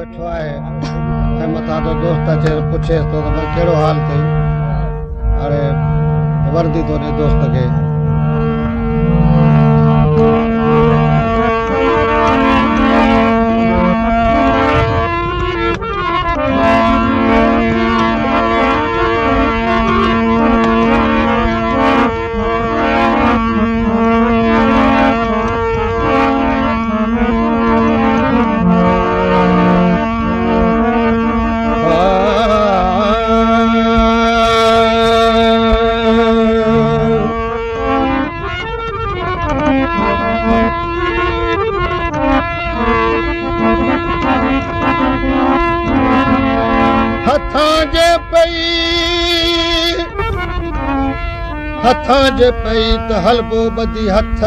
वेठो आहे ऐं मथां तो दोस्त अचे पुछेसि थो त भई कहिड़ो हाल अथई, हाणे वर्दी थो ॾे दोस्त खे। हथां जे पई त हलबो ॿधी हथ,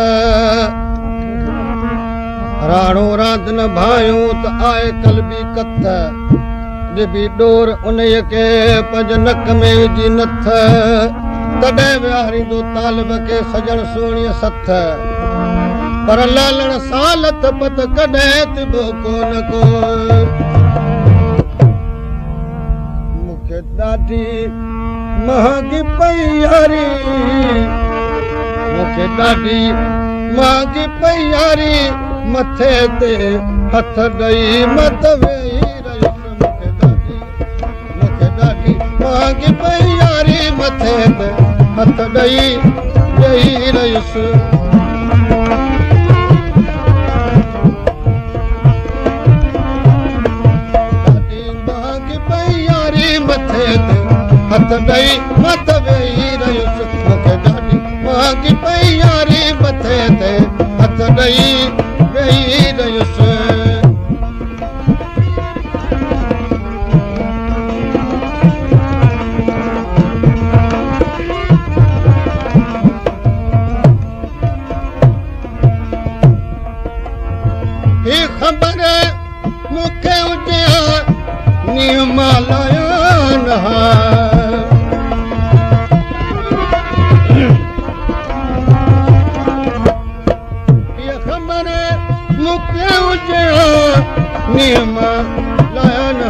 राणो रांदि न भायो त आए कलबी कथ, ॾिबी डोर उन्हीअ खे पंज नक में विझी नथ, तॾहिं विहारींदो तालिब खे सजण सोणीअ सथ, पर लालण सां लथ पत कॾहिं तिबो कोन को। मूंखे ॾाढी महांगी पई यारी, मूंखे ॾाढी महांगी पई यारी, मथे ते हथ ॾेई मत वेही रहियुसि। मूंखे ॾाढी महांगी पई यारी, मथे ते हथ ॾेई वेही रहियुसि। ॾाढी महांगी पई यारी, मथे ते हथ ॾेई मत वेही रहियुसि। मूंखे ॾाढी महांगी पई यारी, मथे ते हथ ॾेई वेही रहियुसि। ही ख़बर मूंखे हुजे हिमालयन मूंखे हुजे हिमालयन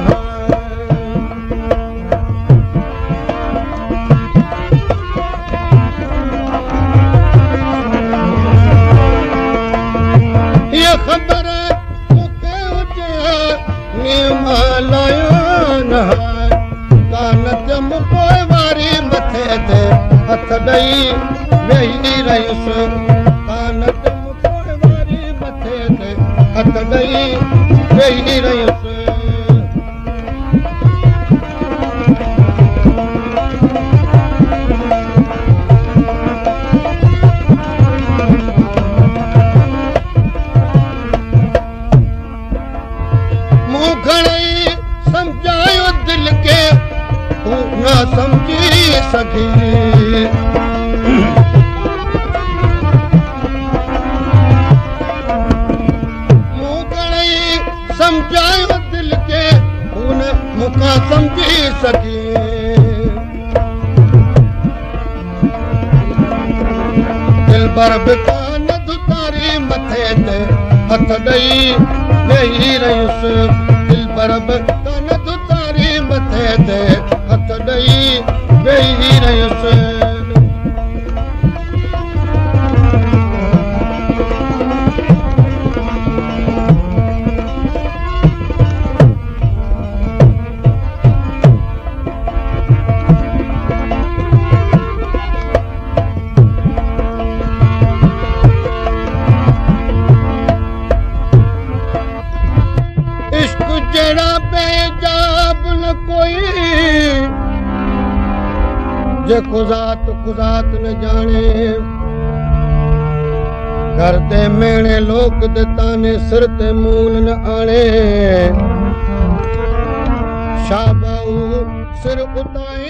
ये ख़बर मूंखे हुजे हिमालयन कान जम पोइ वारी, मथे ते हथ ॾेई वेही रहियुसि। कान जम पोइ वारी, मथे ते हथ ॾेई वेही रहियुसि। मूं घणेई सम्झायो दिलि खे, तूं न सम्झी सघी। मूं घणेई सम्झायो दिलि खे, तूं न मूंखां सम्झी सघी। दिलबर बि कान दुतारी, मथे ते हथ ॾेई वेही रहियुसि। दिलबर बि कान दुतारी, मथे ते हथ ॾेई वेही रहियुसि। जहिड़ा बेजाब न कोई, जेको ज़ात न जाने। घर ते मेणे लोक ते ताने, सिर ते मूल न आणे। शाबाऊ सिर उताई